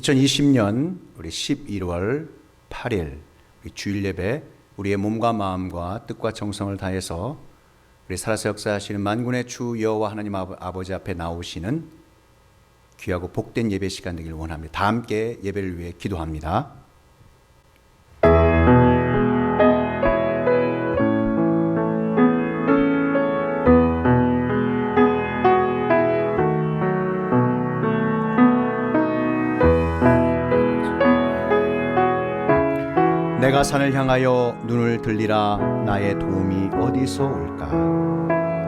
2020년 우리 11월 8일 주일 예배, 우리의 몸과 마음과 뜻과 정성을 다해서 우리 살아서 역사하시는 만군의 주 여호와 하나님 아버지 앞에 나오시는 귀하고 복된 예배 시간 되길 원합니다. 다 함께 예배를 위해 기도합니다. 내가 산을 향하여 눈을 들리라. 나의 도움이 어디서 올까?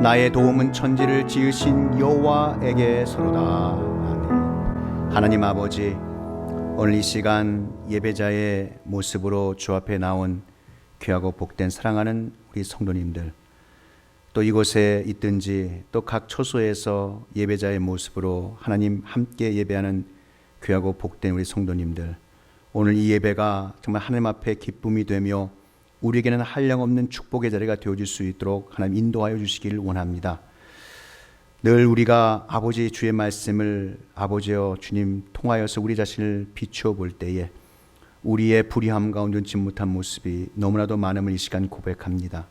나의 도움은 천지를 지으신 여호와에게서로다. 아멘. 하나님 아버지, 오늘 이 시간 예배자의 모습으로 주 앞에 나온 귀하고 복된 사랑하는 우리 성도님들, 또 이곳에 있든지 또 각 처소에서 예배자의 모습으로 하나님 함께 예배하는 귀하고 복된 우리 성도님들, 오늘 이 예배가 정말 하나님 앞에 기쁨이 되며 우리에게는 한량없는 축복의 자리가 되어질 수 있도록 하나님 인도하여 주시기를 원합니다. 늘 우리가 아버지 주의 말씀을 아버지여 주님 통하여서 우리 자신을 비추어 볼 때에 우리의 불의함과 온전치 못한 모습이 너무나도 많음을 이 시간 고백합니다.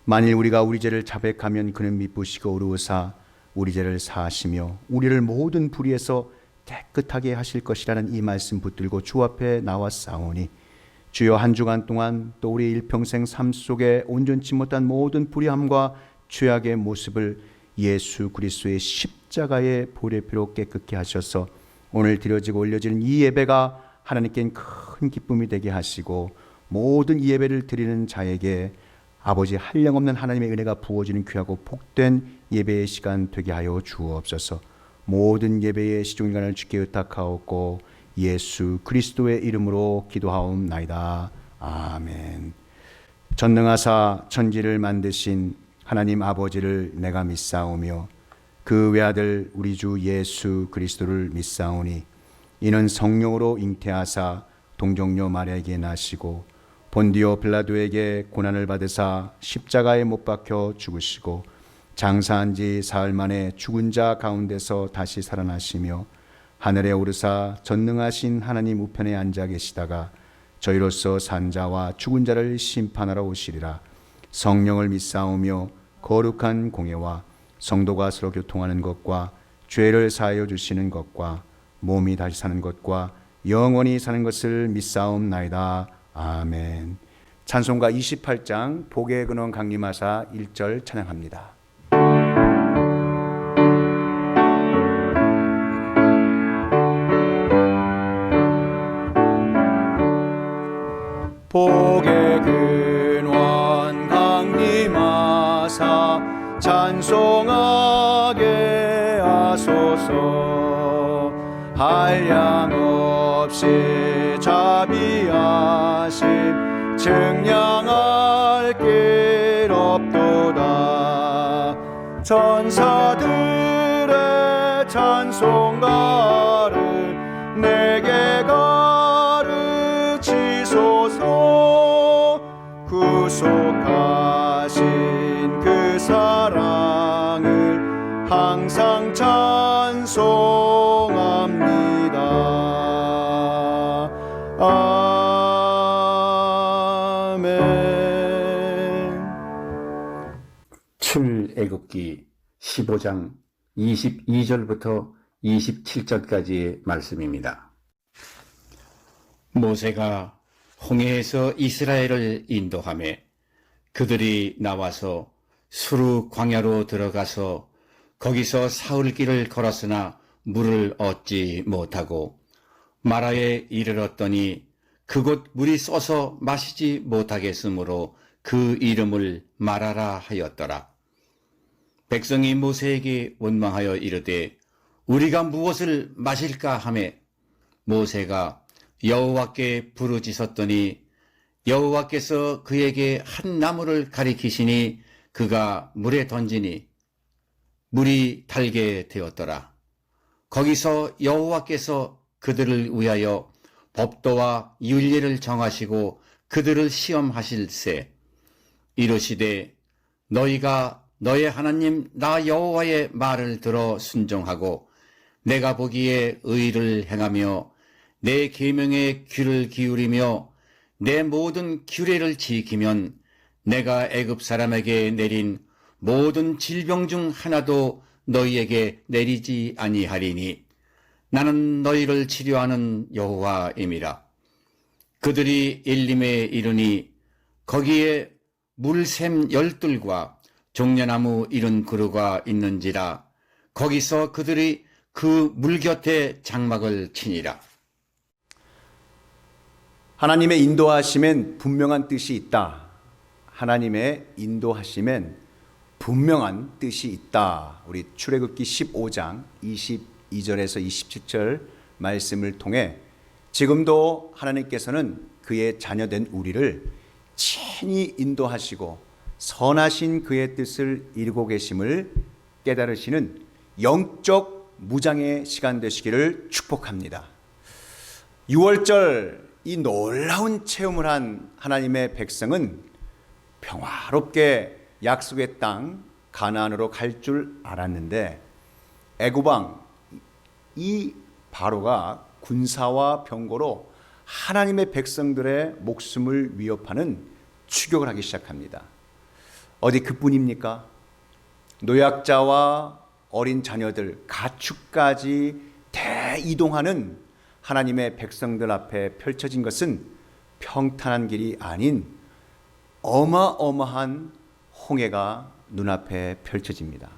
만일 우리가 우리 죄를 자백하면 그는 미쁘시고 의로우사 우리 죄를 사하시며 우리를 모든 불의에서 깨끗하게 하실 것이라는 이 말씀 붙들고 주 앞에 나왔사오니 주여 한 주간 동안 또 우리 일평생 삶 속에 온전치 못한 모든 불의함과 죄악의 모습을 예수 그리스도의 십자가의 보혈피로 깨끗게 하셔서 오늘 드려지고 올려지는 이 예배가 하나님께는 큰 기쁨이 되게 하시고 모든 이 예배를 드리는 자에게 아버지 한량없는 하나님의 은혜가 부어지는 귀하고 복된 예배의 시간 되게 하여 주옵소서. 모든 예배의 시종일관을 주께 의탁하옵고 예수 그리스도의 이름으로 기도하옵나이다. 아멘. 전능하사 천지를 만드신 하나님 아버지를 내가 믿사오며 그 외아들 우리 주 예수 그리스도를 믿사오니 이는 성령으로 잉태하사 동정녀 마리아에게 나시고 본디오 빌라도에게 고난을 받으사 십자가에 못 박혀 죽으시고 장사한 지 사흘 만에 죽은 자 가운데서 다시 살아나시며 하늘에 오르사 전능하신 하나님 우편에 앉아 계시다가 저희로서 산 자와 죽은 자를 심판하러 오시리라. 성령을 믿사오며 거룩한 공예와 성도가 서로 교통하는 것과 죄를 사하여 주시는 것과 몸이 다시 사는 것과 영원히 사는 것을 믿사옵나이다. 아멘. 찬송가 28장 복의 근원 강림하사 1절 찬양합니다. 복의 근원 강림하사 찬송하게 하소서. 한량없이 자비하심 증량할 길 없도다. 천사들의 찬송가를 내게 가르치소서. 구속하신 그 사랑을 항상 찬송합니다. 아멘. 출애굽기 15장 22절부터 27절까지의 말씀입니다. 모세가 홍해에서 이스라엘을 인도하며 그들이 나와서 수르 광야로 들어가서 거기서 사흘길을 걸었으나 물을 얻지 못하고 마라에 이르렀더니 그곳 물이 써서 마시지 못하겠으므로 그 이름을 마라라 하였더라. 백성이 모세에게 원망하여 이르되 우리가 무엇을 마실까 하매 모세가 여호와께 부르짖었더니 여호와께서 그에게 한 나무를 가리키시니 그가 물에 던지니 물이 달게 되었더라. 거기서 여호와께서 그들을 위하여 법도와 율례를 정하시고 그들을 시험하실세. 이르시되 너희가 너의 하나님 나 여호와의 말을 들어 순종하고 내가 보기에 의를 행하며 내 계명에 귀를 기울이며 내 모든 규례를 지키면 내가 애굽 사람에게 내린 모든 질병 중 하나도 너희에게 내리지 아니하리니 나는 너희를 치료하는 여호와임이라. 그들이 엘림에 이르니 거기에 물샘 열둘과 종려나무 이른 그루가 있는지라. 거기서 그들이 그 물 곁에 장막을 치니라. 하나님의 인도하심엔 분명한 뜻이 있다. 하나님의 인도하심엔 분명한 뜻이 있다. 우리 출애굽기 15장 22절에서 27절 말씀을 통해 지금도 하나님께서는 그의 자녀된 우리를 친히 인도하시고 선하신 그의 뜻을 이루고 계심을 깨달으시는 영적 무장의 시간 되시기를 축복합니다. 6월절 이 놀라운 체험을 한 하나님의 백성은 평화롭게 약속의 땅 가나안으로 갈 줄 알았는데 애굽 왕 이 바로가 군사와 병거로 하나님의 백성들의 목숨을 위협하는 추격을 하기 시작합니다. 어디 그뿐입니까? 노약자와 어린 자녀들, 가축까지 대이동하는 하나님의 백성들 앞에 펼쳐진 것은 평탄한 길이 아닌 어마어마한 홍해가 눈앞에 펼쳐집니다.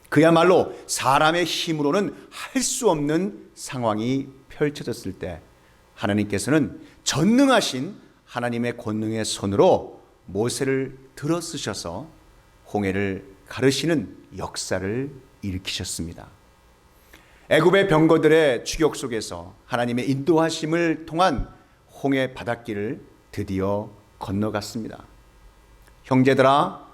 그야말로 사람의 힘으로는 할 수 없는 상황이 펼쳐졌을 때 하나님께서는 전능하신 하나님의 권능의 손으로 모세를 들어 쓰셔서 홍해를 가르시는 역사를 일으키셨습니다. 애굽의 병거들의 추격 속에서 하나님의 인도하심을 통한 홍해 바닷길을 드디어 건너갔습니다. 형제들아,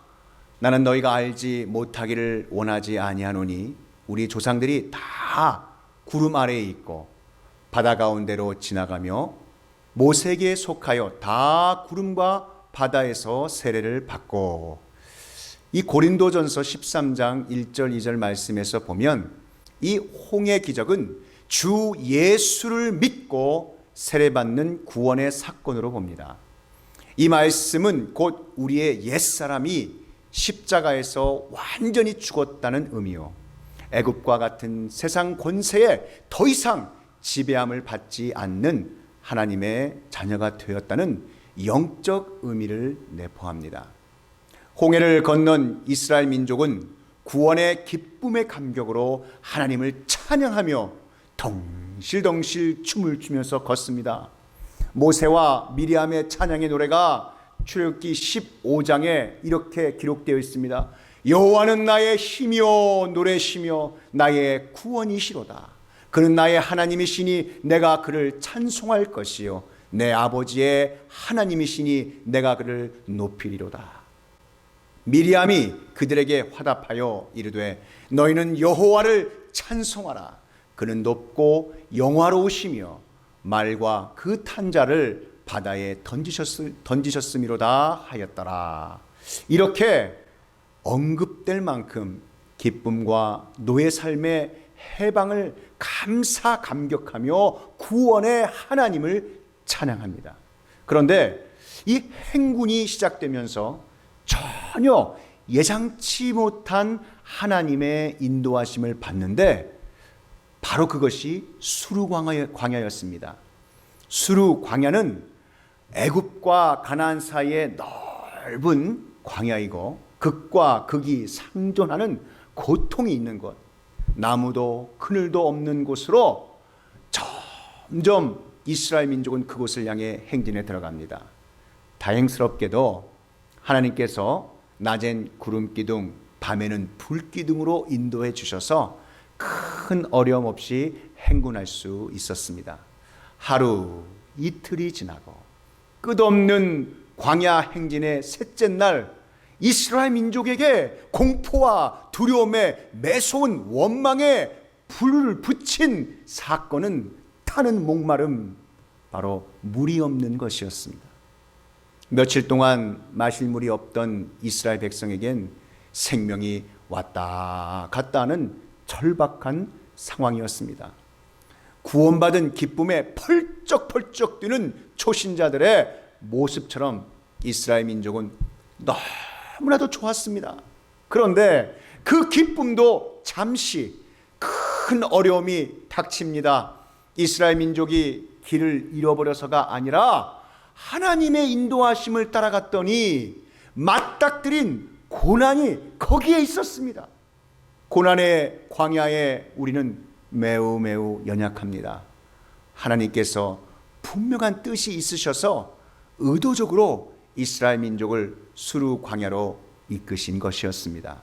나는 너희가 알지 못하기를 원하지 아니하노니 우리 조상들이 다 구름 아래에 있고 바다 가운데로 지나가며 모세에게 속하여 다 구름과 바다에서 세례를 받고, 이 고린도전서 13장 1절 2절 말씀에서 보면 이 홍해 기적은 주 예수를 믿고 세례받는 구원의 사건으로 봅니다. 이 말씀은 곧 우리의 옛사람이 십자가에서 완전히 죽었다는 의미요, 애굽과 같은 세상 권세에 더 이상 지배함을 받지 않는 하나님의 자녀가 되었다는 영적 의미를 내포합니다. 홍해를 건넌 이스라엘 민족은 구원의 기쁨의 감격으로 하나님을 찬양하며 덩실덩실 춤을 추면서 걷습니다. 모세와 미리암의 찬양의 노래가 출애굽기 15장에 이렇게 기록되어 있습니다. 여호와는 나의 힘이요 노래시며 나의 구원이시로다. 그는 나의 하나님이시니 내가 그를 찬송할 것이요 내 아버지의 하나님이시니 내가 그를 높이리로다. 미리암이 그들에게 화답하여 이르되 너희는 여호와를 찬송하라. 그는 높고 영화로우시며 말과 그 탄자를 바다에 던지셨음이로다 하였더라. 이렇게 언급될 만큼 기쁨과 노예 삶의 해방을 감사 감격하며 구원의 하나님을 찬양합니다. 그런데 이 행군이 시작되면서 전혀 예상치 못한 하나님의 인도하심을 받는데 바로 그것이 수르 광야였습니다. 수르 광야는 애굽과 가나안 사이의 넓은 광야이고 극과 극이 상존하는 고통이 있는 곳, 나무도 그늘도 없는 곳으로 점점 이스라엘 민족은 그곳을 향해 행진에 들어갑니다. 다행스럽게도 하나님께서 낮엔 구름 기둥, 밤에는 불 기둥으로 인도해 주셔서 큰 어려움 없이 행군할 수 있었습니다. 하루 이틀이 지나고 끝없는 광야 행진의 셋째 날, 이스라엘 민족에게 공포와 두려움에 매서운 원망에 불을 붙인 사건은 타는 목마름, 바로 물이 없는 것이었습니다. 며칠 동안 마실 물이 없던 이스라엘 백성에겐 생명이 왔다 갔다 하는 절박한 상황이었습니다. 구원받은 기쁨에 펄쩍펄쩍 뛰는 초신자들의 모습처럼 이스라엘 민족은 너무나도 좋았습니다. 그런데 그 기쁨도 잠시 큰 어려움이 닥칩니다. 이스라엘 민족이 길을 잃어버려서가 아니라 하나님의 인도하심을 따라갔더니 맞닥뜨린 고난이 거기에 있었습니다. 고난의 광야에 우리는 매우 연약합니다. 하나님께서 분명한 뜻이 있으셔서 의도적으로 이스라엘 민족을 수르 광야로 이끄신 것이었습니다.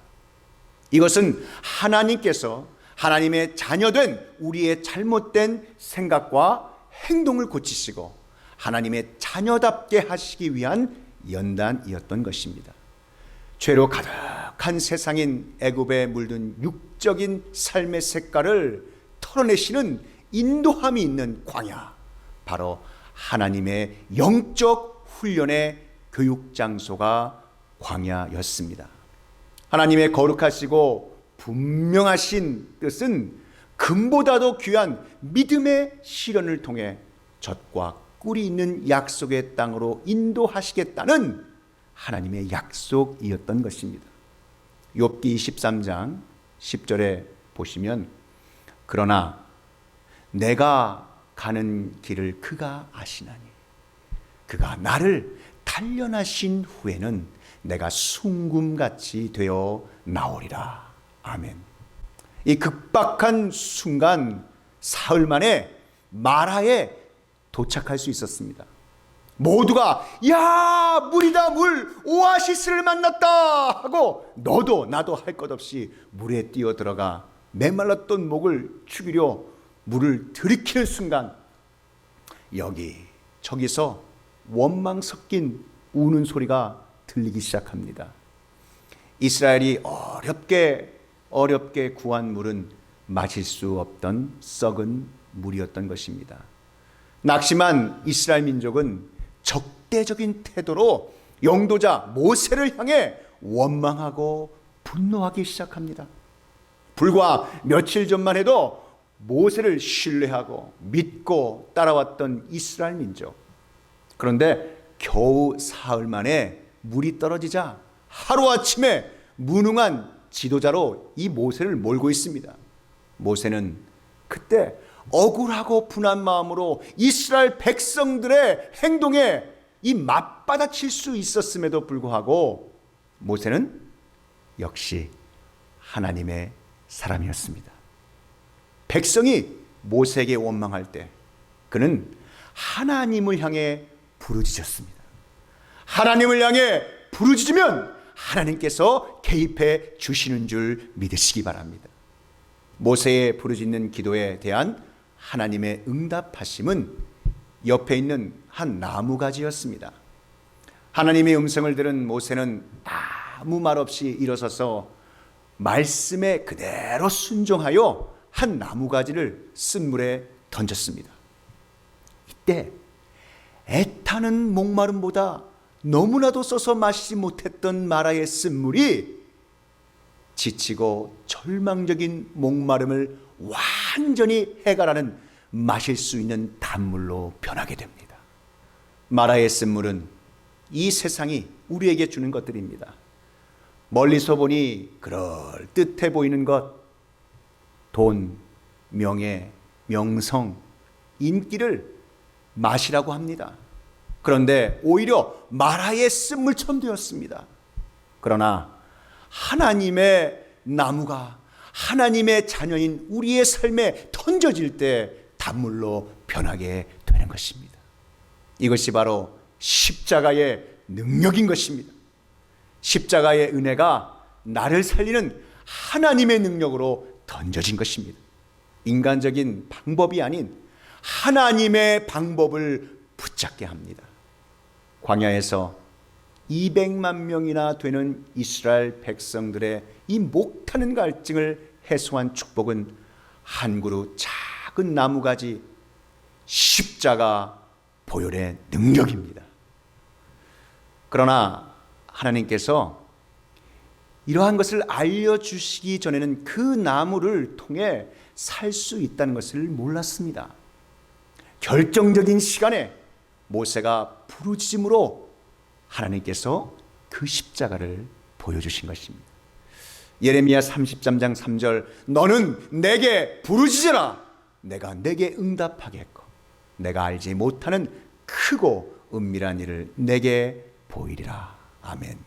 이것은 하나님께서 하나님의 자녀된 우리의 잘못된 생각과 행동을 고치시고 하나님의 자녀답게 하시기 위한 연단이었던 것입니다. 죄로 가득한 세상인 애굽에 물든 육적인 삶의 색깔을 털어내시는 인도함이 있는 광야, 바로 하나님의 영적 훈련의 교육 장소가 광야였습니다. 하나님의 거룩하시고 분명하신 뜻은 금보다도 귀한 믿음의 시련을 통해 젖과 꿀이 있는 약속의 땅으로 인도하시겠다는 하나님의 약속이었던 것입니다. 욥기 23장 10절에 보시면 그러나 내가 가는 길을 그가 아시나니 그가 나를 단련하신 후에는 내가 순금같이 되어 나오리라. 아멘. 이 극박한 순간 사흘 만에 마라에 도착할 수 있었습니다. 모두가 야 물이다 물, 오아시스를 만났다 하고 너도 나도 할 것 없이 물에 뛰어 들어가 메말랐던 목을 죽이려 물을 들이키는 순간 여기 저기서 원망 섞인 우는 소리가 들리기 시작합니다. 이스라엘이 어렵게 구한 물은 마실 수 없던 썩은 물이었던 것입니다. 낙심한 이스라엘 민족은 적대적인 태도로 영도자 모세를 향해 원망하고 분노하기 시작합니다. 불과 며칠 전만 해도 모세를 신뢰하고 믿고 따라왔던 이스라엘 민족. 그런데 겨우 사흘 만에 물이 떨어지자 하루아침에 무능한 지도자로 이 모세를 몰고 있습니다. 모세는 그때 억울하고 분한 마음으로 이스라엘 백성들의 행동에 이 맞받아칠 수 있었음에도 불구하고 모세는 역시 하나님의 사람이었습니다. 백성이 모세에게 원망할 때 그는 하나님을 향해 부르짖었습니다. 하나님을 향해 부르짖으면 하나님께서 개입해 주시는 줄 믿으시기 바랍니다. 모세의 부르짖는 기도에 대한 하나님의 응답하심은 옆에 있는 한 나무가지였습니다. 하나님의 음성을 들은 모세는 아무 말 없이 일어서서 말씀에 그대로 순종하여 한 나무가지를 쓴물에 던졌습니다. 이때 애타는 목마름보다 너무나도 써서 마시지 못했던 마라의 쓴물이 지치고 절망적인 목마름을 완전히 해결하는 마실 수 있는 단물로 변하게 됩니다. 마라의 쓴물은 이 세상이 우리에게 주는 것들입니다. 멀리서 보니 그럴듯해 보이는 것, 돈, 명예, 명성, 인기를 마시라고 합니다. 그런데 오히려 마라의 쓴물처럼 되었습니다. 그러나 하나님의 나무가 하나님의 자녀인 우리의 삶에 던져질 때 단물로 변하게 되는 것입니다. 이것이 바로 십자가의 능력인 것입니다. 십자가의 은혜가 나를 살리는 하나님의 능력으로 던져진 것입니다. 인간적인 방법이 아닌 하나님의 방법을 붙잡게 합니다. 광야에서 200만 명이나 되는 이스라엘 백성들의 이 목타는 갈증을 해소한 축복은 한 그루 작은 나무가지 십자가 보혈의 능력입니다. 그러나 하나님께서 이러한 것을 알려주시기 전에는 그 나무를 통해 살 수 있다는 것을 몰랐습니다. 결정적인 시간에 모세가 부르짖음으로 하나님께서 그 십자가를 보여주신 것입니다. 예레미야 33장 3절 너는 내게 부르짖으라 내가 내게 응답하겠고 내가 알지 못하는 크고 은밀한 일을 내게 보이리라. 아멘.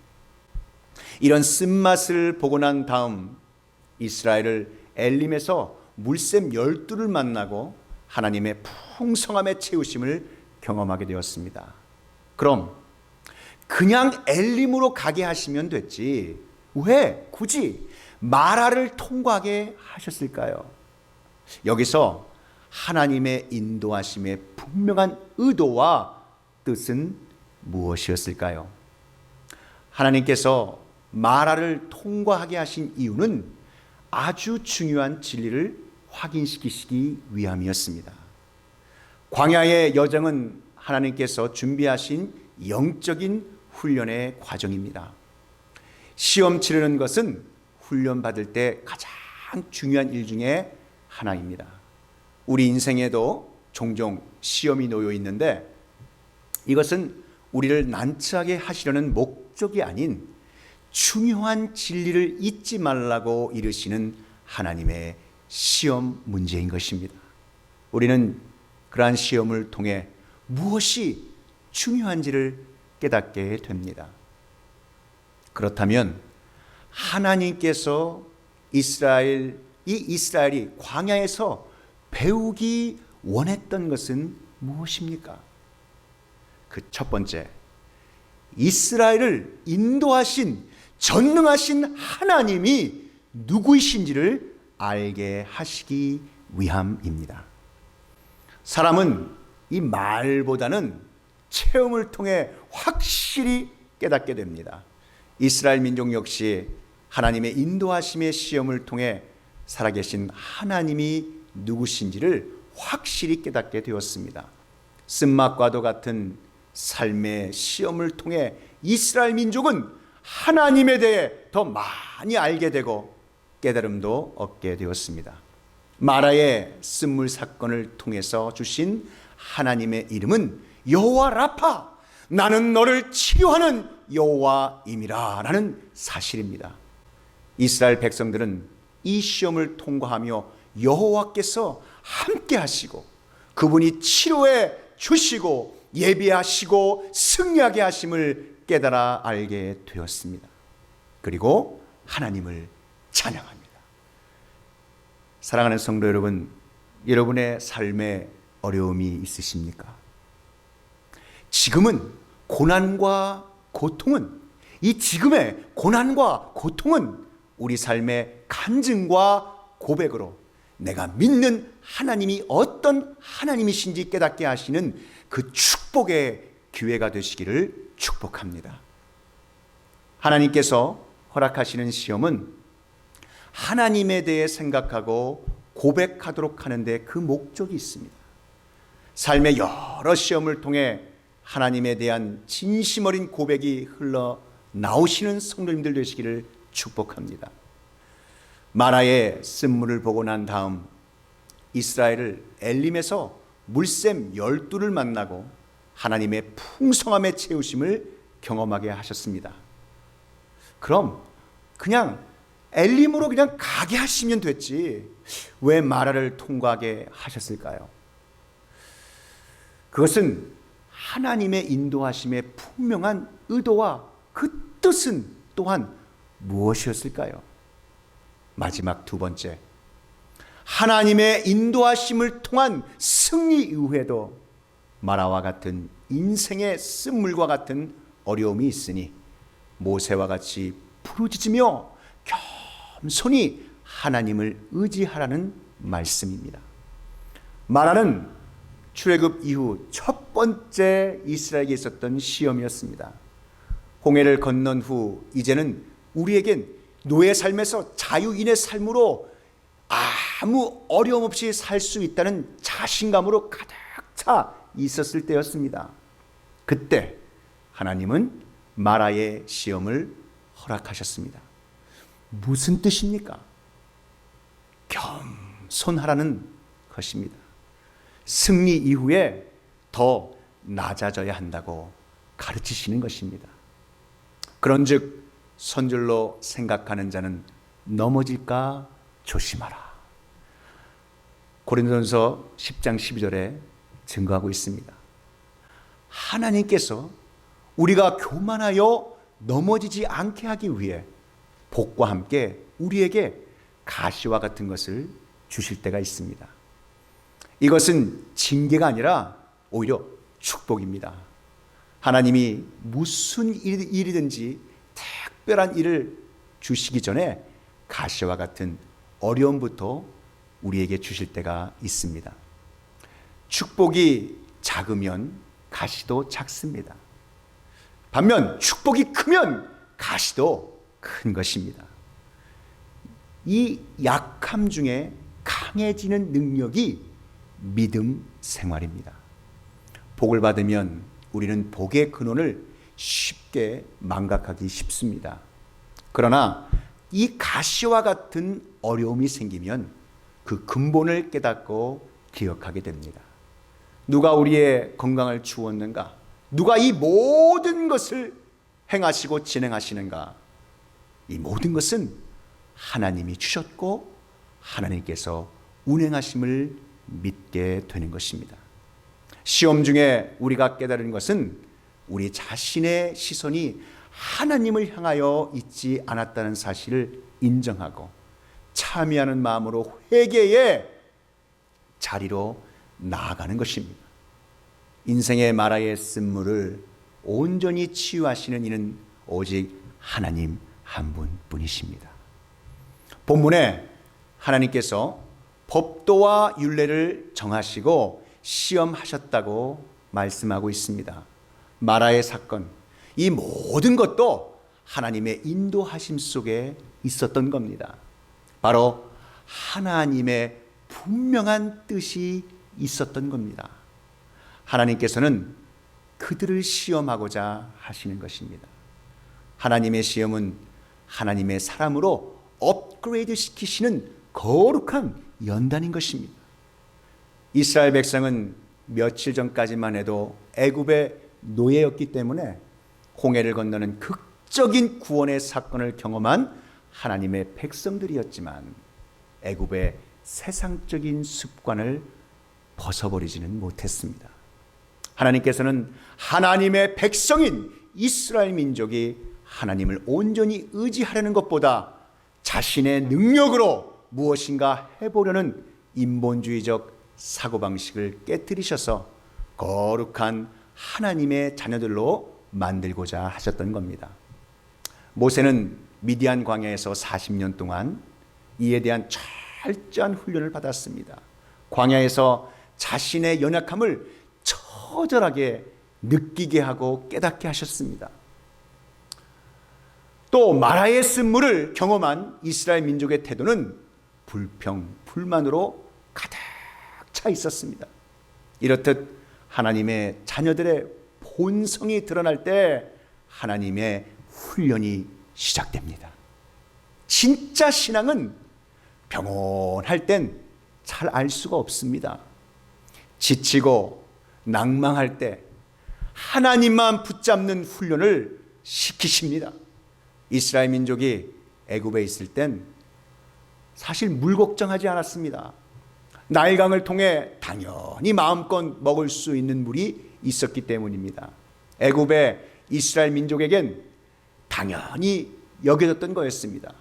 이런 쓴맛을 보고 난 다음 이스라엘을 엘림에서 물샘 12를 만나고 하나님의 풍성함의 채우심을 경험하게 되었습니다. 그럼 그냥 엘림으로 가게 하시면 됐지 왜 굳이 마라를 통과하게 하셨을까요? 여기서 하나님의 인도하심의 분명한 의도와 뜻은 무엇이었을까요? 하나님께서 마라를 통과하게 하신 이유는 아주 중요한 진리를 확인시키시기 위함이었습니다. 광야의 여정은 하나님께서 준비하신 영적인 훈련의 과정입니다. 시험 치르는 것은 훈련 받을 때 가장 중요한 일 중에 하나입니다. 우리 인생에도 종종 시험이 놓여 있는데 이것은 우리를 난처하게 하시려는 목적이 아닌 중요한 진리를 잊지 말라고 이르시는 하나님의 시험 문제인 것입니다. 우리는 그러한 시험을 통해 무엇이 중요한지를 깨닫게 됩니다. 그렇다면 하나님께서 이스라엘이 광야에서 배우기 원했던 것은 무엇입니까? 그 첫 번째, 이스라엘을 인도하신 전능하신 하나님이 누구이신지를 알게 하시기 위함입니다. 사람은 이 말보다는 체험을 통해 확실히 깨닫게 됩니다. 이스라엘 민족 역시 하나님의 인도하심의 시험을 통해 살아계신 하나님이 누구신지를 확실히 깨닫게 되었습니다. 쓴맛과도 같은 삶의 시험을 통해 이스라엘 민족은 하나님에 대해 더 많이 알게 되고 깨달음도 얻게 되었습니다. 마라의 쓴물 사건을 통해서 주신 하나님의 이름은 여호와 라파, 나는 너를 치료하는 여호와임이라 라는 사실입니다. 이스라엘 백성들은 이 시험을 통과하며 여호와께서 함께 하시고 그분이 치료해 주시고 예비하시고 승리하게 하심을 깨달아 알게 되었습니다. 그리고 하나님을 찬양합니다. 사랑하는 성도 여러분, 여러분의 삶에 어려움이 있으십니까? 지금은 고난과 고통은 이 지금의 고난과 고통은 우리 삶의 간증과 고백으로 내가 믿는 하나님이 어떤 하나님이신지 깨닫게 하시는 그 축복의 기회가 되시기를 축복합니다. 하나님께서 허락하시는 시험은 하나님에 대해 생각하고 고백하도록 하는데 그 목적이 있습니다. 삶의 여러 시험을 통해 하나님에 대한 진심 어린 고백이 흘러나오시는 성도님들 되시기를 축복합니다. 마라의 쓴물을 보고 난 다음 이스라엘을 엘림에서 물샘 12를 만나고 하나님의 풍성함의 채우심을 경험하게 하셨습니다. 그럼 그냥 엘림으로 그냥 가게 하시면 됐지 왜 마라를 통과하게 하셨을까요? 그것은 하나님의 인도하심의 분명한 의도와 그 뜻은 또한 무엇이었을까요? 마지막 두 번째, 하나님의 인도하심을 통한 승리 이후에도 마라와 같은 인생의 쓴물과 같은 어려움이 있으니 모세와 같이 부르짖으며 겸손히 하나님을 의지하라는 말씀입니다. 마라는 출애굽 이후 첫 번째 이스라엘에게 있었던 시험이었습니다. 홍해를 건넌 후 이제는 우리에겐 노예 삶에서 자유인의 삶으로 아무 어려움 없이 살 수 있다는 자신감으로 가득 차 있었을 때였습니다. 그때 하나님은 마라의 시험을 허락하셨습니다. 무슨 뜻입니까? 겸손하라는 것입니다. 승리 이후에 더 낮아져야 한다고 가르치시는 것입니다. 그런즉 선줄로 생각하는 자는 넘어질까 조심하라. 고린도전서 10장 12절에 증거하고 있습니다. 하나님께서 우리가 교만하여 넘어지지 않게 하기 위해 복과 함께 우리에게 가시와 같은 것을 주실 때가 있습니다. 이것은 징계가 아니라 오히려 축복입니다. 하나님이 무슨 일이든지 특별한 일을 주시기 전에 가시와 같은 어려움부터 우리에게 주실 때가 있습니다. 축복이 작으면 가시도 작습니다. 반면 축복이 크면 가시도 큰 것입니다. 이 약함 중에 강해지는 능력이 믿음 생활입니다. 복을 받으면 우리는 복의 근원을 쉽게 망각하기 쉽습니다. 그러나 이 가시와 같은 어려움이 생기면 그 근본을 깨닫고 기억하게 됩니다. 누가 우리의 건강을 주었는가? 누가 이 모든 것을 행하시고 진행하시는가? 이 모든 것은 하나님이 주셨고 하나님께서 운행하심을 믿게 되는 것입니다. 시험 중에 우리가 깨달은 것은 우리 자신의 시선이 하나님을 향하여 있지 않았다는 사실을 인정하고 참여하는 마음으로 회개의 자리로 나아가는 것입니다. 인생의 마라의 쓴물을 온전히 치유하시는 이는 오직 하나님 한 분뿐이십니다. 본문에 하나님께서 법도와 율례를 정하시고 시험하셨다고 말씀하고 있습니다. 마라의 사건, 이 모든 것도 하나님의 인도하심 속에 있었던 겁니다. 바로 하나님의 분명한 뜻이 있었던 겁니다. 하나님께서는 그들을 시험하고자 하시는 것입니다. 하나님의 시험은 하나님의 사람으로 업그레이드 시키시는 거룩한 연단인 것입니다. 이스라엘 백성은 며칠 전까지만 해도 애굽의 노예였기 때문에 홍해를 건너는 극적인 구원의 사건을 경험한 하나님의 백성들이었지만 애굽의 세상적인 습관을 벗어버리지는 못했습니다. 하나님께서는 하나님의 백성인 이스라엘 민족이 하나님을 온전히 의지하려는 것보다 자신의 능력으로 무엇인가 해보려는 인본주의적 사고방식을 깨뜨리셔서 거룩한 하나님의 자녀들로 만들고자 하셨던 겁니다. 모세는 미디안 광야에서 40년 동안 이에 대한 철저한 훈련을 받았습니다. 광야에서 자신의 연약함을 처절하게 느끼게 하고 깨닫게 하셨습니다. 또 마라의 쓴물을 경험한 이스라엘 민족의 태도는 불평, 불만으로 가득 차 있었습니다. 이렇듯 하나님의 자녀들의 본성이 드러날 때 하나님의 훈련이 시작됩니다. 진짜 신앙은 평온할 땐 잘 알 수가 없습니다. 지치고 낭망할 때 하나님만 붙잡는 훈련을 시키십니다. 이스라엘 민족이 애굽에 있을 땐 사실 물 걱정하지 않았습니다. 나일강을 통해 당연히 마음껏 먹을 수 있는 물이 있었기 때문입니다. 애굽의 이스라엘 민족에겐 당연히 여겨졌던 거였습니다.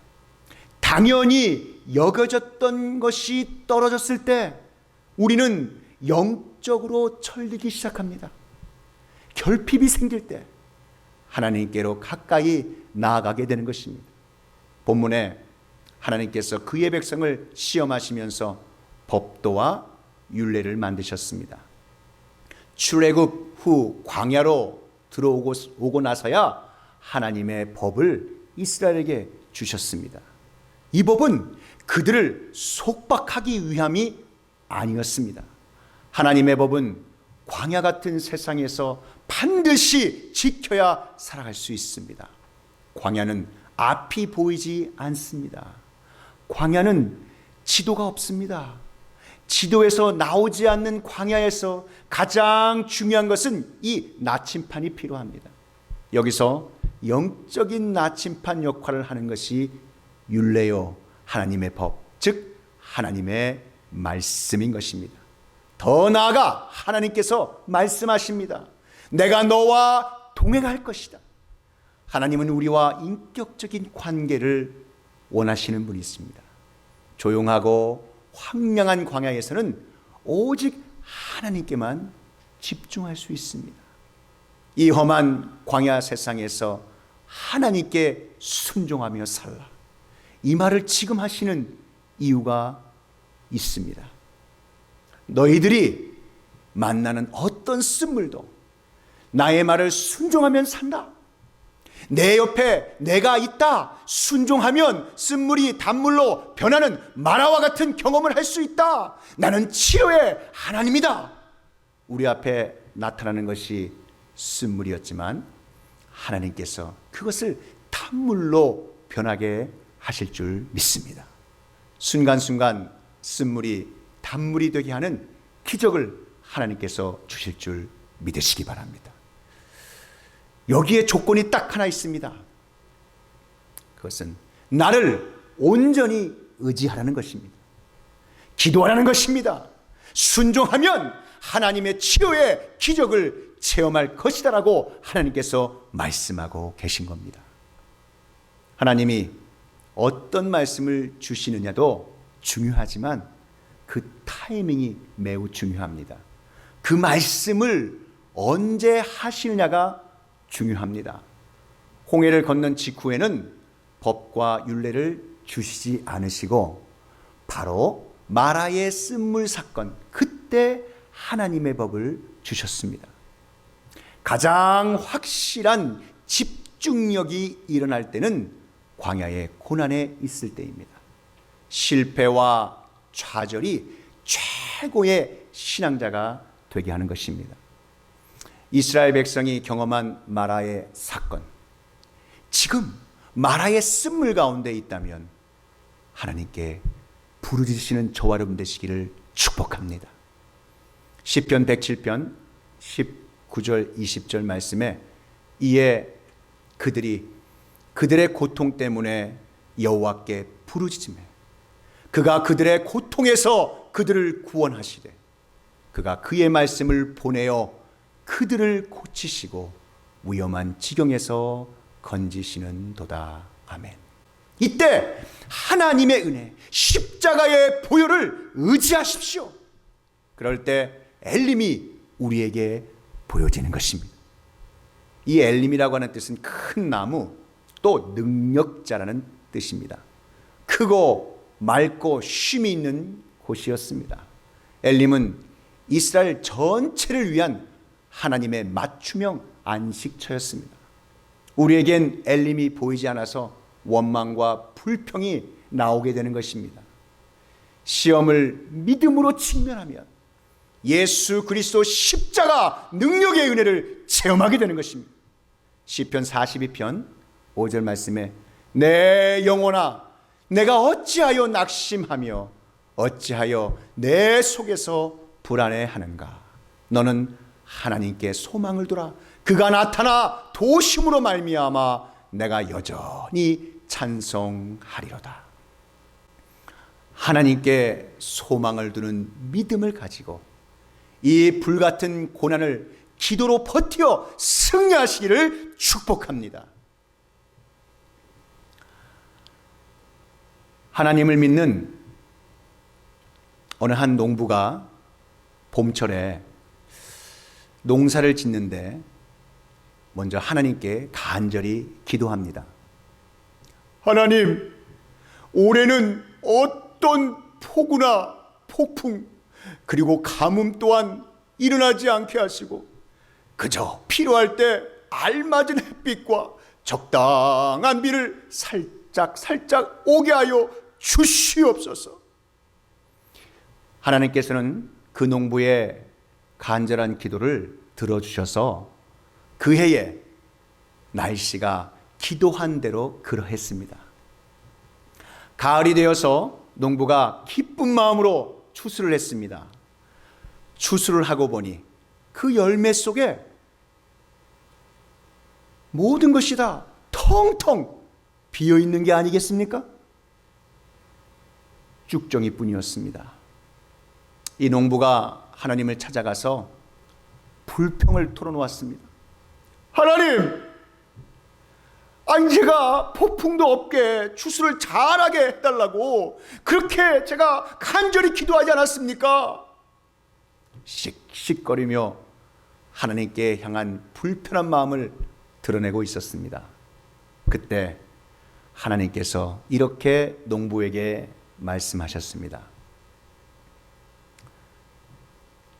당연히 여겨졌던 것이 떨어졌을 때 우리는 영적으로 철들기 시작합니다. 결핍이 생길 때 하나님께로 가까이 나아가게 되는 것입니다. 본문에 하나님께서 그의 백성을 시험하시면서 법도와 율례를 만드셨습니다. 출애굽 후 광야로 들어오고 나서야 하나님의 법을 이스라엘에게 주셨습니다. 이 법은 그들을 속박하기 위함이 아니었습니다. 하나님의 법은 광야 같은 세상에서 반드시 지켜야 살아갈 수 있습니다. 광야는 앞이 보이지 않습니다. 광야는 지도가 없습니다. 지도에서 나오지 않는 광야에서 가장 중요한 것은 이 나침판이 필요합니다. 여기서 영적인 나침판 역할을 하는 것이 율례요, 하나님의 법, 즉 하나님의 말씀인 것입니다. 더 나아가 하나님께서 말씀하십니다. 내가 너와 동행할 것이다. 하나님은 우리와 인격적인 관계를 원하시는 분이 있습니다. 조용하고 황량한 광야에서는 오직 하나님께만 집중할 수 있습니다. 이 험한 광야 세상에서 하나님께 순종하며 살라. 이 말을 지금 하시는 이유가 있습니다. 너희들이 만나는 어떤 쓴물도 나의 말을 순종하면 산다. 내 옆에 내가 있다. 순종하면 쓴물이 단물로 변하는 만화와 같은 경험을 할 수 있다. 나는 치료의 하나님이다. 우리 앞에 나타나는 것이 쓴물이었지만 하나님께서 그것을 단물로 변하게 하실 줄 믿습니다. 순간순간 쓴물이 단물이 되게 하는 기적을 하나님께서 주실 줄 믿으시기 바랍니다. 여기에 조건이 딱 하나 있습니다. 그것은 나를 온전히 의지하라는 것입니다. 기도하라는 것입니다. 순종하면 하나님의 치료의 기적을 체험할 것이다라고 하나님께서 말씀하고 계신 겁니다. 하나님이 어떤 말씀을 주시느냐도 중요하지만 그 타이밍이 매우 중요합니다. 그 말씀을 언제 하시느냐가 중요합니다. 홍해를 건넌 직후에는 법과 율례를 주시지 않으시고 바로 마라의 쓴물 사건, 그때 하나님의 법을 주셨습니다. 가장 확실한 집중력이 일어날 때는 광야의 고난에 있을 때입니다. 실패와 좌절이 최고의 신앙자가 되게 하는 것입니다. 이스라엘 백성이 경험한 마라의 사건, 지금 마라의 쓴물 가운데 있다면 하나님께 부르짖으시는 저와 여러분 되시기를 축복합니다. 시편 107편 19절 20절 말씀에 이에 그들의 고통 때문에 여호와께 부르짖으며 그가 그들의 고통에서 그들을 구원하시되 그가 그의 말씀을 보내어 그들을 고치시고 위험한 지경에서 건지시는 도다. 아멘. 이때 하나님의 은혜, 십자가의 보혈을 의지하십시오. 그럴 때 엘림이 우리에게 보여지는 것입니다. 이 엘림이라고 하는 뜻은 큰 나무, 또 능력자라는 뜻입니다. 크고 맑고 쉼이 있는 곳이었습니다. 엘림은 이스라엘 전체를 위한 하나님의 맞춤형 안식처였습니다. 우리에겐 엘림이 보이지 않아서 원망과 불평이 나오게 되는 것입니다. 시험을 믿음으로 직면하면 예수 그리스도 십자가 능력의 은혜를 체험하게 되는 것입니다. 시편 42편 5절 말씀에 내 영혼아 내가 어찌하여 낙심하며 어찌하여 내 속에서 불안해하는가. 너는 하나님께 소망을 두라. 그가 나타나 도심으로 말미암아 내가 여전히 찬송하리로다. 하나님께 소망을 두는 믿음을 가지고 이 불같은 고난을 기도로 버티어 승리하시기를 축복합니다. 하나님을 믿는 어느 한 농부가 봄철에 농사를 짓는데 먼저 하나님께 간절히 기도합니다. 하나님, 올해는 어떤 폭우나 폭풍 그리고 가뭄 또한 일어나지 않게 하시고 그저 필요할 때 알맞은 햇빛과 적당한 비를 살짝 오게 하여 주시옵소서. 하나님께서는 그 농부의 간절한 기도를 들어주셔서 그 해에 날씨가 기도한 대로 그러했습니다. 가을이 되어서 농부가 기쁜 마음으로 추수를 했습니다. 추수를 하고 보니 그 열매 속에 모든 것이 다 텅텅 비어 있는 게 아니겠습니까? 쭉정이뿐이었습니다. 이 농부가 하나님을 찾아가서 불평을 털어놓았습니다. 하나님, 아니 제가 폭풍도 없게 추수를 잘하게 해달라고 그렇게 제가 간절히 기도하지 않았습니까? 씩씩거리며 하나님께 향한 불편한 마음을 드러내고 있었습니다. 그때 하나님께서 이렇게 농부에게 말씀하셨습니다.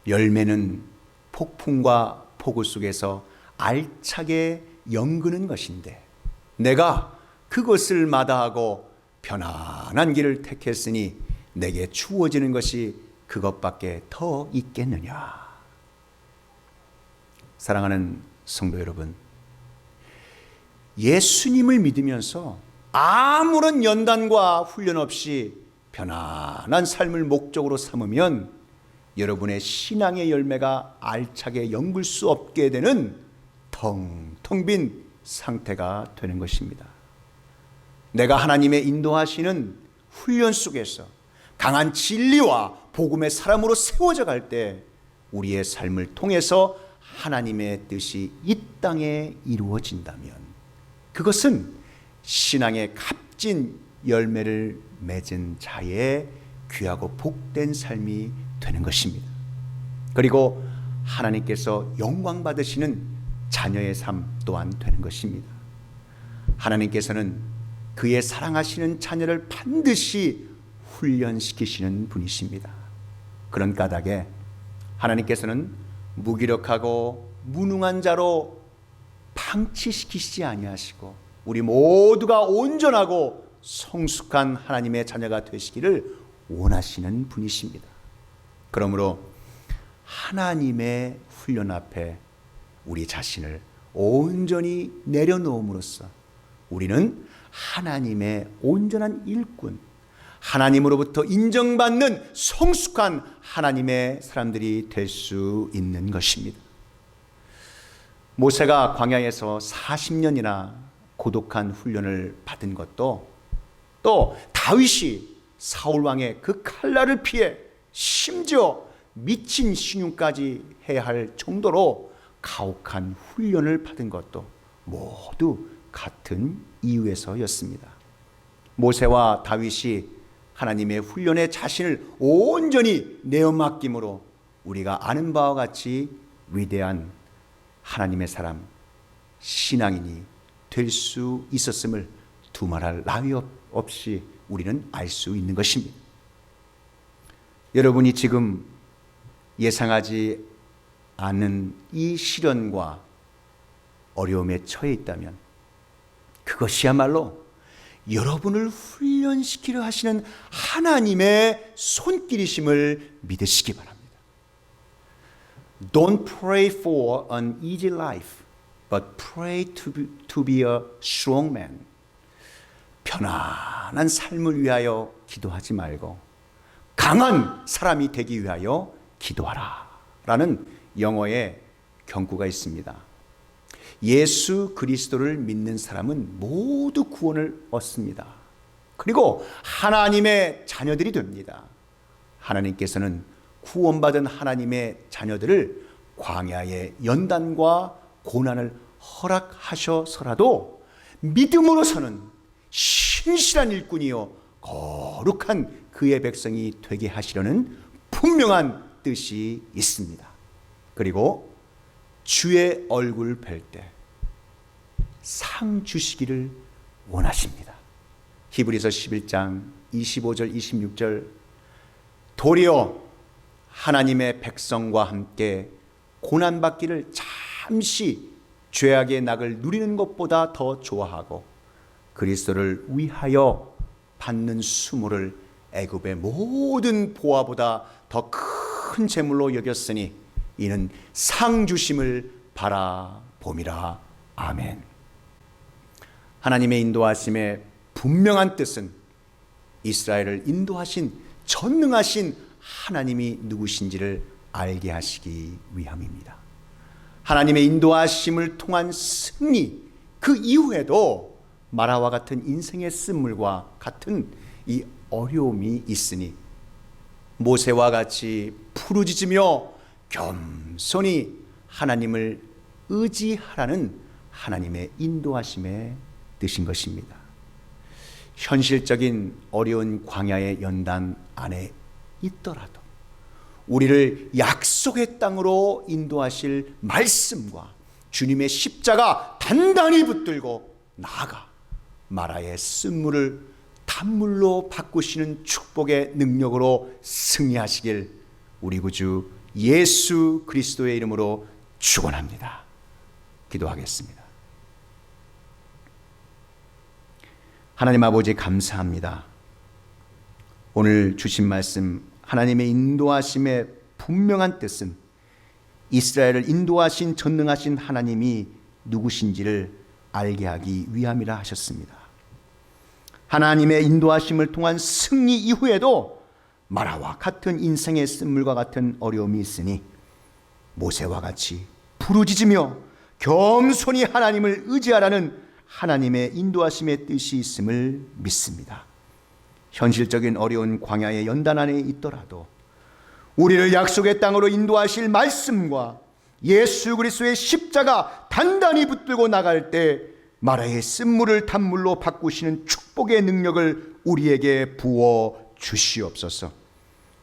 열매는 폭풍과 폭우 속에서 알차게 연그는 것인데 내가 그것을 마다하고 편안한 길을 택했으니 내게 주어지는 것이 그것밖에 더 있겠느냐. 사랑하는 성도 여러분, 예수님을 믿으면서 아무런 연단과 훈련 없이 편안한 삶을 목적으로 삼으면 여러분의 신앙의 열매가 알차게 연글 수 없게 되는 텅텅 빈 상태가 되는 것입니다. 내가 하나님의 인도하시는 훈련 속에서 강한 진리와 복음의 사람으로 세워져 갈 때 우리의 삶을 통해서 하나님의 뜻이 이 땅에 이루어진다면 그것은 신앙의 값진 열매를 맺은 자의 귀하고 복된 삶이 되는 것입니다. 그리고 하나님께서 영광 받으시는 자녀의 삶 또한 되는 것입니다. 하나님께서는 그의 사랑하시는 자녀를 반드시 훈련시키시는 분이십니다. 그런 까닭에 하나님께서는 무기력하고 무능한 자로 방치시키시지 아니하시고 우리 모두가 온전하고 성숙한 하나님의 자녀가 되시기를 원하시는 분이십니다. 그러므로 하나님의 훈련 앞에 우리 자신을 온전히 내려놓음으로써 우리는 하나님의 온전한 일꾼, 하나님으로부터 인정받는 성숙한 하나님의 사람들이 될 수 있는 것입니다. 모세가 광야에서 40년이나 고독한 훈련을 받은 것도 또 다윗이 사울왕의 그 칼날을 피해 심지어 미친 신용까지 해야 할 정도로 가혹한 훈련을 받은 것도 모두 같은 이유에서였습니다. 모세와 다윗이 하나님의 훈련에 자신을 온전히 내어맡김으로 우리가 아는 바와 같이 위대한 하나님의 사람, 신앙인이 될 수 있었음을 두말할 나위 없이 우리는 알 수 있는 것입니다. 여러분이 지금 예상하지 않은 이 시련과 어려움에 처해 있다면 그것이야말로 여러분을 훈련시키려 하시는 하나님의 손길이심을 믿으시기 바랍니다. Don't pray for an easy life, but pray to be a strong man. 편안한 삶을 위하여 기도하지 말고 강한 사람이 되기 위하여 기도하라 라는 영어의 경구가 있습니다. 예수 그리스도를 믿는 사람은 모두 구원을 얻습니다. 그리고 하나님의 자녀들이 됩니다. 하나님께서는 구원받은 하나님의 자녀들을 광야의 연단과 고난을 허락하셔서라도 믿음으로서는 신실한 일꾼이요 거룩한 그의 백성이 되게 하시려는 분명한 뜻이 있습니다. 그리고 주의 얼굴 뵐 때 상 주시기를 원하십니다. 히브리서 11장 25절 26절 도리어 하나님의 백성과 함께 고난받기를 잠시 죄악의 낙을 누리는 것보다 더 좋아하고 그리스도를 위하여 받는 수모를 애굽의 모든 보화보다 더 큰 재물로 여겼으니 이는 상 주심을 바라봄이라. 아멘. 하나님의 인도하심의 분명한 뜻은 이스라엘을 인도하신 전능하신 하나님이 누구신지를 알게 하시기 위함입니다. 하나님의 인도하심을 통한 승리, 그 이후에도 마라와 같은 인생의 쓴물과 같은 이 어려움이 있으니 모세와 같이 부르짖으며 겸손히 하나님을 의지하라는 하나님의 인도하심의 뜻인 것입니다. 현실적인 어려운 광야의 연단 안에 있더라도 우리를 약속의 땅으로 인도하실 말씀과 주님의 십자가 단단히 붙들고 나아가 마라의 쓴물을 단물로 바꾸시는 축복의 능력으로 승리하시길 우리 구주 예수 그리스도의 이름으로 축원합니다. 기도하겠습니다. 하나님 아버지 감사합니다. 오늘 주신 말씀 하나님의 인도하심의 분명한 뜻은 이스라엘을 인도하신 전능하신 하나님이 누구신지를 알게 하기 위함이라 하셨습니다. 하나님의 인도하심을 통한 승리 이후에도 마라와 같은 인생의 쓴물과 같은 어려움이 있으니 모세와 같이 부르짖으며 겸손히 하나님을 의지하라는 하나님의 인도하심의 뜻이 있음을 믿습니다. 현실적인 어려운 광야의 연단 안에 있더라도 우리를 약속의 땅으로 인도하실 말씀과 예수 그리스도의 십자가 단단히 붙들고 나갈 때 마라의 쓴물을 단물로 바꾸시는 축복의 능력을 우리에게 부어 주시옵소서.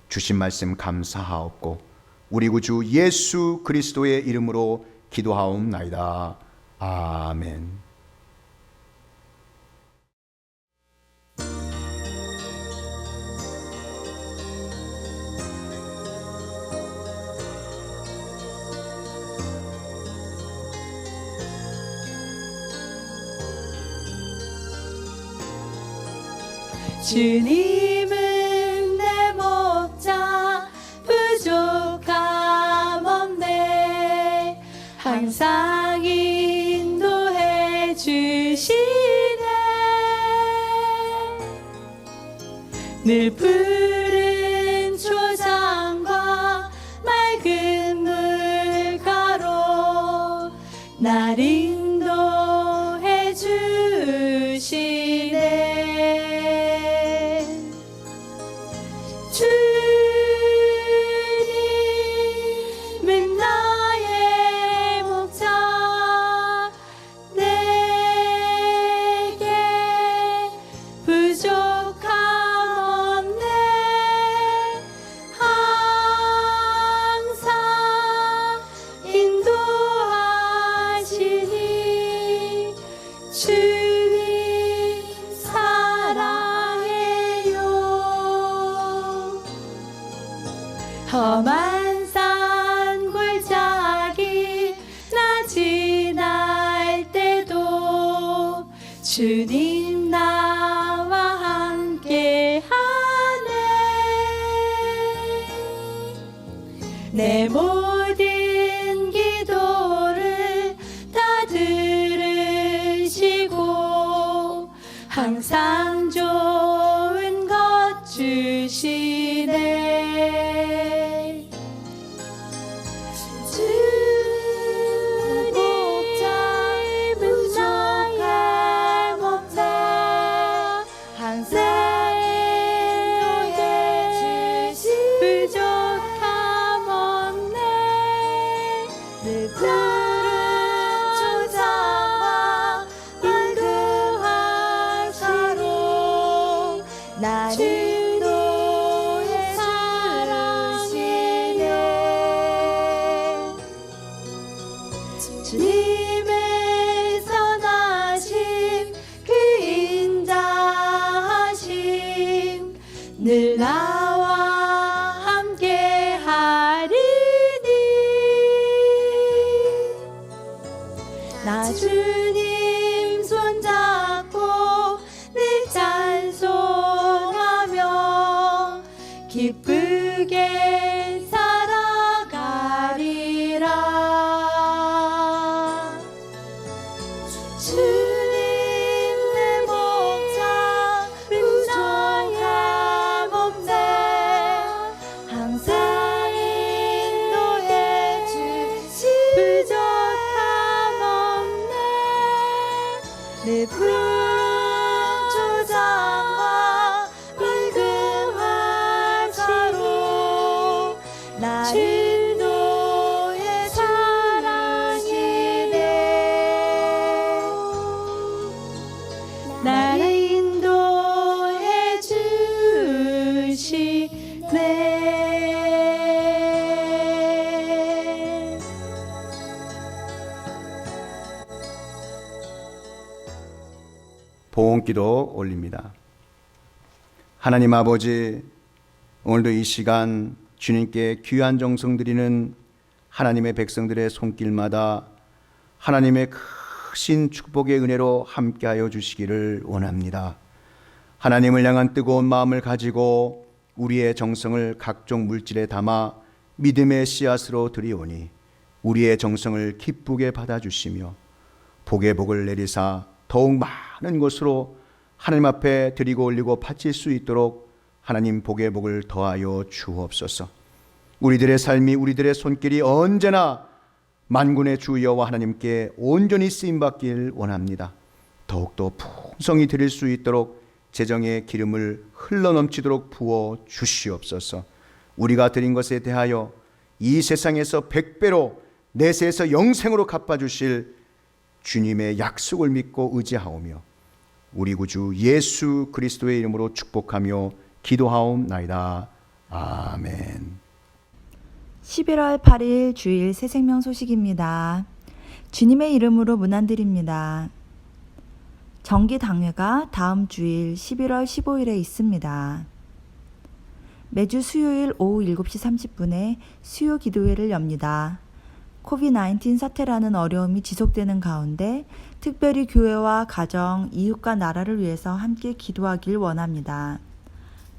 주신 말씀 감사하옵고 우리 구주 예수 그리스도의 이름으로 기도하옵나이다. 아멘. 주님은 내 목자 부족함 없네 항상 인도해 주시네 늘 푸른 초장과 맑은 물가로 날 인도해 주시네 주님은 나의 목자 내게 부족함 없네 항상 인도하시니 주님 사랑해요 험한 산 골짜기 나 지날 때도 주님 나와 함께 하네 내 모든 기도를 다 들으시고 항상 좋은 것 주시네 주도의 사랑이네 주님의 선하심 그 인자하심 늘 나와 함께 하리니 나 주님 손잡고 늘 찬송하며 기쁘게 살아가리라 주님 내 목자 부족함 내 푸른 초장과 붉은 화사로 나를 인도해 사랑이네. 나를 인도해 주시네. 보온기도 올립니다. 하나님 아버지, 오늘도 이 시간 주님께 귀한 정성 드리는 하나님의 백성들의 손길마다 하나님의 크신 축복의 은혜로 함께하여 주시기를 원합니다. 하나님을 향한 뜨거운 마음을 가지고 우리의 정성을 각종 물질에 담아 믿음의 씨앗으로 드리오니 우리의 정성을 기쁘게 받아주시며 복의 복을 내리사 더욱 많은 것으로 하나님 앞에 드리고 올리고 바칠 수 있도록 하나님 복의 복을 더하여 주옵소서. 우리들의 삶이, 우리들의 손길이 언제나 만군의 주 여호와 하나님께 온전히 쓰임받길 원합니다. 더욱더 풍성히 드릴 수 있도록 재정의 기름을 흘러넘치도록 부어 주시옵소서. 우리가 드린 것에 대하여 이 세상에서 100배로 내세에서 영생으로 갚아주실 주님의 약속을 믿고 의지하오며 우리 구주 예수 그리스도의 이름으로 축복하며 기도하옵나이다. 아멘. 11월 8일 주일 새생명 소식입니다. 주님의 이름으로 문안드립니다. 정기당회가 다음 주일 11월 15일에 있습니다. 매주 수요일 오후 7시 30분에 수요 기도회를 엽니다. 코비드-19 사태라는 어려움이 지속되는 가운데 특별히 교회와 가정, 이웃과 나라를 위해서 함께 기도하길 원합니다.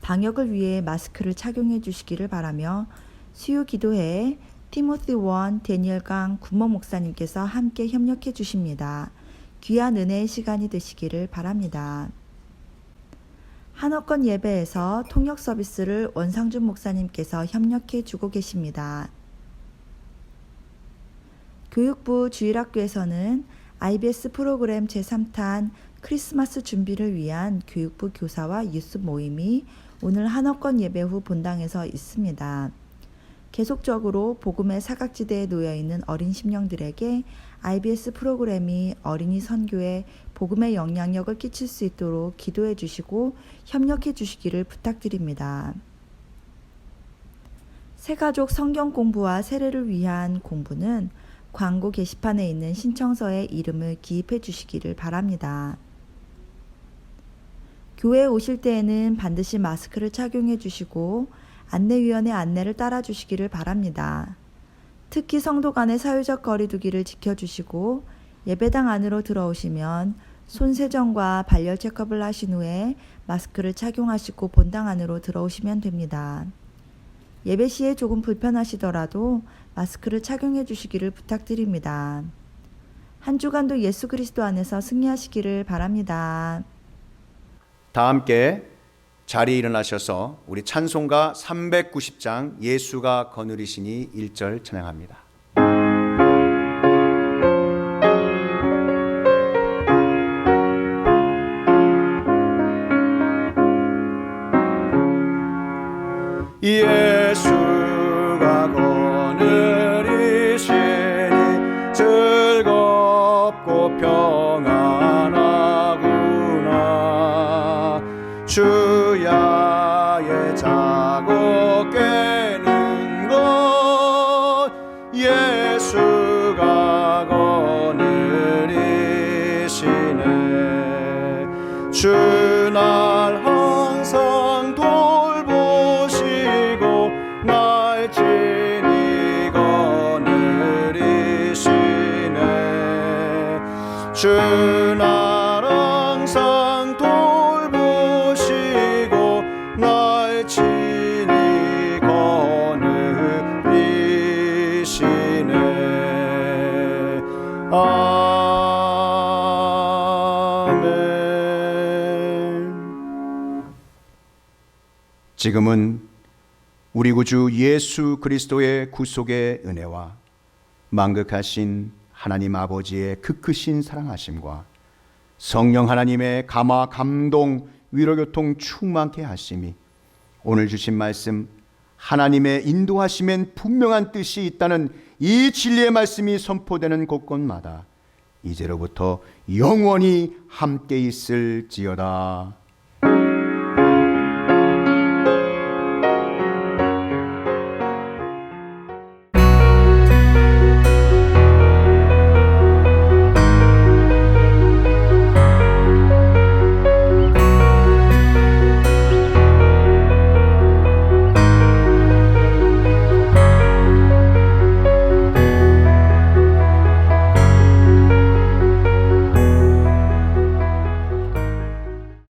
방역을 위해 마스크를 착용해 주시기를 바라며 수요 기도회에 티모티 원 데니엘 강 구모 목사님께서 함께 협력해 주십니다. 귀한 은혜의 시간이 되시기를 바랍니다. 한옥권 예배에서 통역 서비스를 원상준 목사님께서 협력해 주고 계십니다. 교육부 주일학교에서는 IBS 프로그램 제3탄 크리스마스 준비를 위한 교육부 교사와 유스 모임이 오늘 한옥권 예배 후 본당에서 있습니다. 계속적으로 복음의 사각지대에 놓여있는 어린 심령들에게 IBS 프로그램이 어린이 선교에 복음의 영향력을 끼칠 수 있도록 기도해 주시고 협력해 주시기를 부탁드립니다. 새가족 성경 공부와 세례를 위한 공부는 광고 게시판에 있는 신청서에 이름을 기입해 주시기를 바랍니다. 교회에 오실 때에는 반드시 마스크를 착용해 주시고 안내위원의 안내를 따라 주시기를 바랍니다. 특히 성도 간의 사회적 거리 두기를 지켜주시고 예배당 안으로 들어오시면 손세정과 발열 체크업을 하신 후에 마스크를 착용하시고 본당 안으로 들어오시면 됩니다. 예배 시에 조금 불편하시더라도 마스크를 착용해 주시기를 부탁드립니다. 한 주간도 예수 그리스도 안에서 승리하시기를 바랍니다. 다 함께 자리에 일어나셔서 우리 찬송가 390장 예수가 거느리시니 1절 찬양합니다. 예수가 거느리시니 즐겁고 평안하구나. 주야의 자고 깨는 것 예수가 거느리시네. 주날 항상 돌보시고 날 친히 거느리시네. 주날 항상 돌보시고 날 친히 거느리시네. 아멘. 지금은 우리 구주 예수 그리스도의 구속의 은혜와 만극하신 하나님 아버지의 그 크신 사랑하심과 성령 하나님의 감화, 감동, 위로교통 충만케 하심이 오늘 주신 말씀 하나님의 인도하심엔 분명한 뜻이 있다는 이 진리의 말씀이 선포되는 곳곳마다 이제로부터 영원히 함께 있을지어다.